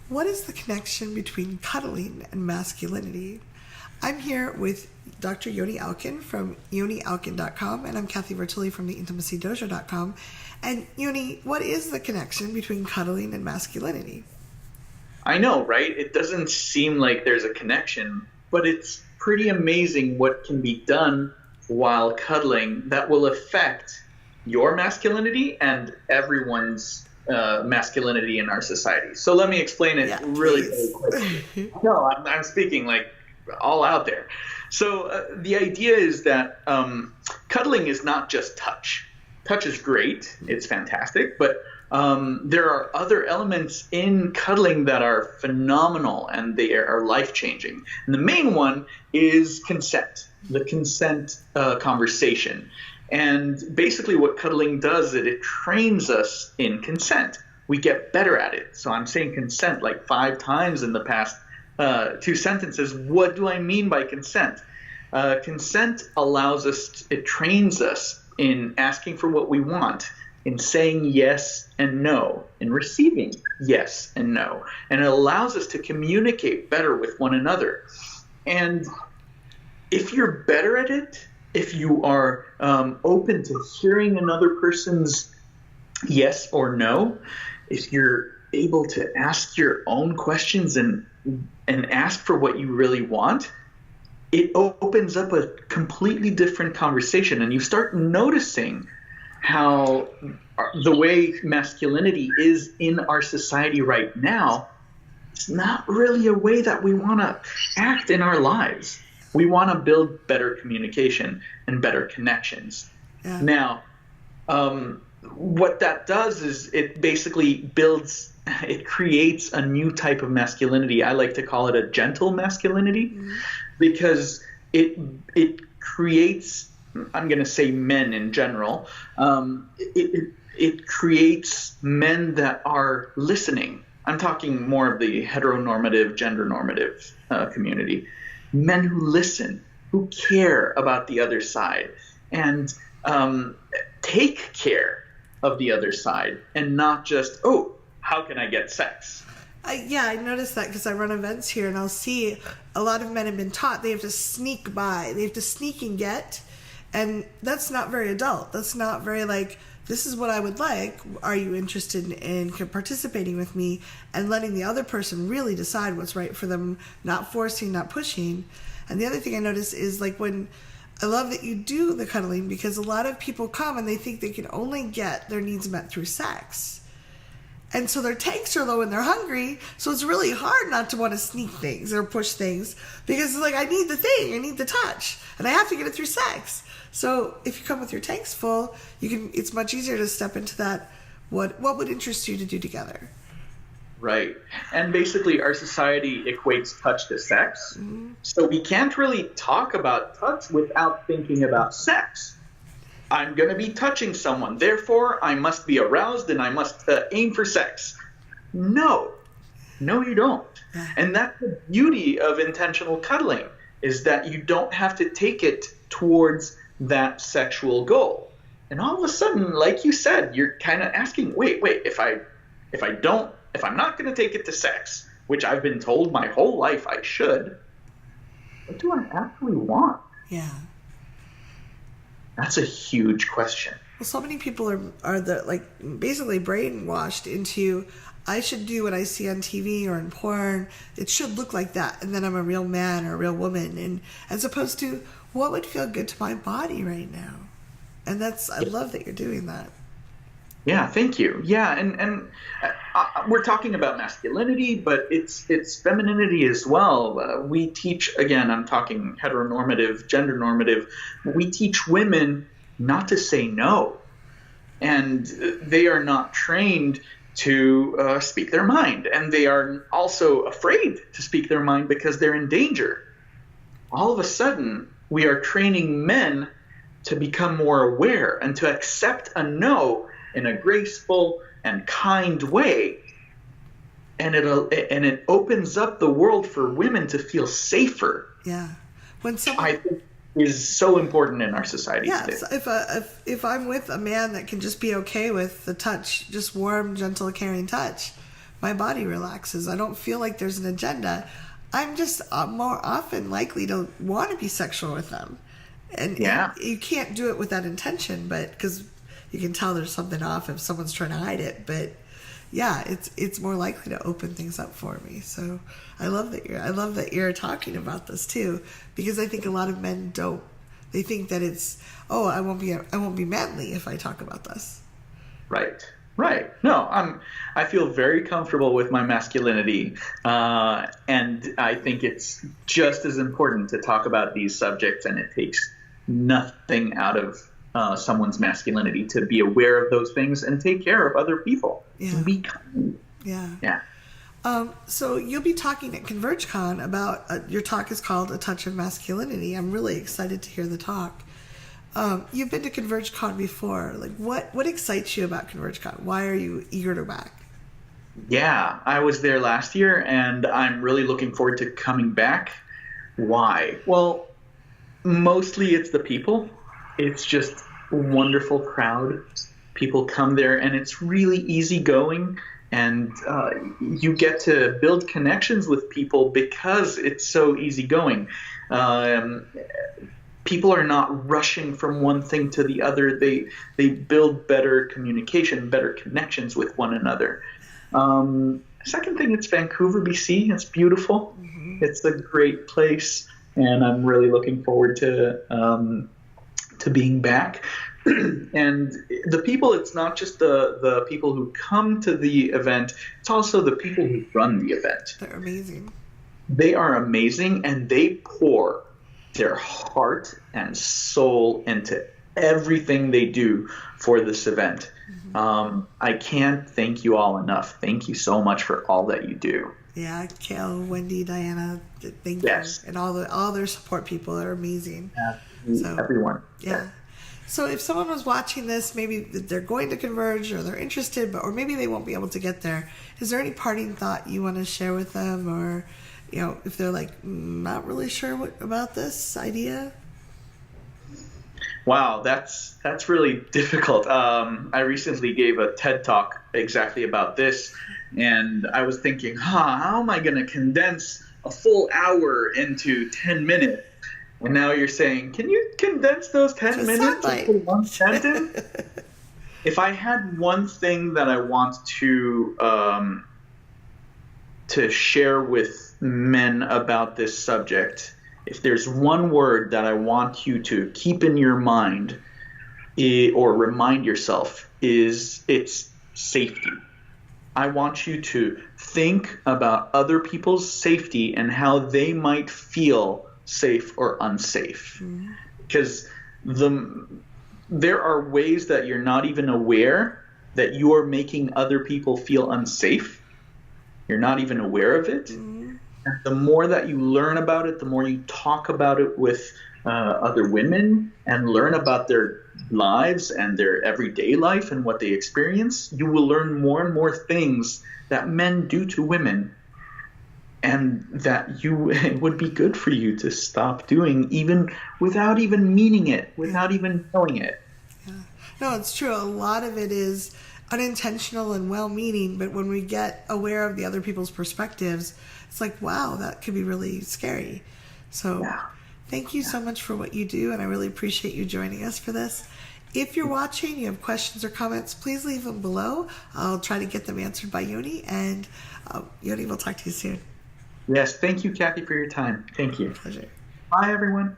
What is the connection between cuddling and masculinity? I'm here with Dr. Yoni Alkin from yonialkin.com, and I'm Kathy Vertilli from theintimacydojo.com. And Yoni, what is the connection between cuddling and masculinity? I know, right? It doesn't seem like there's a connection, but it's pretty amazing what can be done while cuddling that will affect your masculinity and everyone's masculinity in our society. So let me explain it really quickly. No, I'm speaking like all out there. So the idea is that cuddling is not just touch. Touch is great. It's fantastic. But there are other elements in cuddling that are phenomenal and they are life-changing. And the main one is consent, the consent conversation. And basically what cuddling does is it trains us in consent. We get better at it. So I'm saying consent like 5 times in the past 2 sentences. What do I mean by consent? Consent allows us, it trains us in asking for what we want, in saying yes and no, in receiving yes and no. And it allows us to communicate better with one another. And if you're better at it, if you are open to hearing another person's yes or no, if you're able to ask your own questions and ask for what you really want, it opens up a completely different conversation. And you start noticing how the way masculinity is in our society right now, it's not really a way that we want to act in our lives. We want to build better communication and better connections. Yeah. Now, what that does is it basically it creates a new type of masculinity. I like to call it a gentle masculinity, because it creates, I'm going to say men in general, it creates men that are listening. I'm talking more of the heteronormative, gender normative community. Men who listen, who care about the other side, and take care of the other side, and not just, oh, how can I get sex? I noticed that because I run events here, and I'll see a lot of men have been taught they have to sneak by. They have to sneak and get, and that's not very adult. That's not very like, this is what I would like. Are you interested in participating with me and letting the other person really decide what's right for them, not forcing, not pushing. And the other thing I notice is like when I love that you do the cuddling, because a lot of people come and they think they can only get their needs met through sex. And so their tanks are low and they're hungry, so it's really hard not to want to sneak things or push things, because it's like, I need the thing, I need the touch, and I have to get it through sex. So if you come with your tanks full, it's much easier to step into that, what would interest you to do together. Right. And basically our society equates touch to sex. So we can't really talk about touch without thinking about sex. I'm going to be touching someone, therefore I must be aroused and I must aim for sex. No, you don't. And that's the beauty of intentional cuddling, is that you don't have to take it towards that sexual goal. And all of a sudden, like you said, you're kind of asking, wait, if I'm not going to take it to sex, which I've been told my whole life I should, what do I actually want? Yeah. That's a huge question. Well, so many people are basically brainwashed into, I should do what I see on TV or in porn. It should look like that, and then I'm a real man or a real woman. And as opposed to, what would feel good to my body right now? And I love that you're doing that. Yeah, thank you. Yeah, and we're talking about masculinity, but it's femininity as well. We teach, again, I'm talking heteronormative, gender normative. We teach women not to say no, and they are not trained to speak their mind, and they are also afraid to speak their mind because they're in danger. All of a sudden, we are training men to become more aware and to accept a no in a graceful and kind way, and it opens up the world for women to feel safer. Yeah, I think is so important in our society today. So if I'm with a man that can just be okay with the touch, just warm, gentle, caring touch, my body relaxes. I don't feel like there's an agenda. I'm just more often likely to want to be sexual with them. And you can't do it with that intention, but because you can tell there's something off if someone's trying to hide it. But yeah, it's more likely to open things up for me. So I love that you're talking about this too, because I think a lot of men don't. They think that it's, I won't be manly if I talk about this. Right. No, I feel very comfortable with my masculinity, and I think it's just as important to talk about these subjects, and it takes nothing out of someone's masculinity to be aware of those things and take care of other people. Yeah. To be kind. Yeah. So you'll be talking at ConvergeCon about, your talk is called A Touch of Masculinity. I'm really excited to hear the talk. You've been to ConvergeCon before. Like, what excites you about ConvergeCon? Why are you eager to back? Yeah, I was there last year, and I'm really looking forward to coming back. Why? Well, mostly it's the people. It's just a wonderful crowd. People come there, and it's really easygoing, and you get to build connections with people because it's so easygoing. People are not rushing from one thing to the other. They build better communication, better connections with one another. Second thing, it's Vancouver, BC. It's beautiful. Mm-hmm. It's a great place, and I'm really looking forward to being back. And the people, it's not just the people who come to the event, it's also the people who run the event. They're amazing. They are amazing, and they pour their heart and soul into everything they do for this event. Mm-hmm. I can't thank you all enough. Thank you so much for all that you do. Yeah, Kel, Wendy, Diana, thank you. And all their support people are amazing. Yeah, everyone. Yeah. So if someone was watching this, maybe they're going to Converge or they're interested, or maybe they won't be able to get there, is there any parting thought you want to share with them, or if they're like not really sure about this idea? Wow, that's really difficult. I recently gave a TED talk exactly about this, and I was thinking, how am I going to condense a full hour into 10 minutes? And now you're saying, can you condense those 10 minutes into one sentence? If I had one thing that I want to share with men about this subject, if there's one word that I want you to keep in your mind or remind yourself, it's safety. I want you to think about other people's safety and how they might feel safe or unsafe. Mm-hmm. Because there are ways that you're not even aware that you're making other people feel unsafe. You're not even aware of it. Mm-hmm. And the more that you learn about it, the more you talk about it with other women and learn about their lives and their everyday life and what they experience, you will learn more and more things that men do to women, and that it would be good for you to stop doing, even without even meaning it, without even knowing it. Yeah. No, it's true. A lot of it is unintentional and well-meaning, but when we get aware of the other people's perspectives, it's like, wow, that could be really scary. So thank you so much for what you do, and I really appreciate you joining us for this. If you're watching, you have questions or comments, please leave them below. I'll try to get them answered by Yoni, and Yoni, we'll talk to you soon. Yes, thank you, Kathy, for your time. Thank you. Pleasure. Bye, everyone.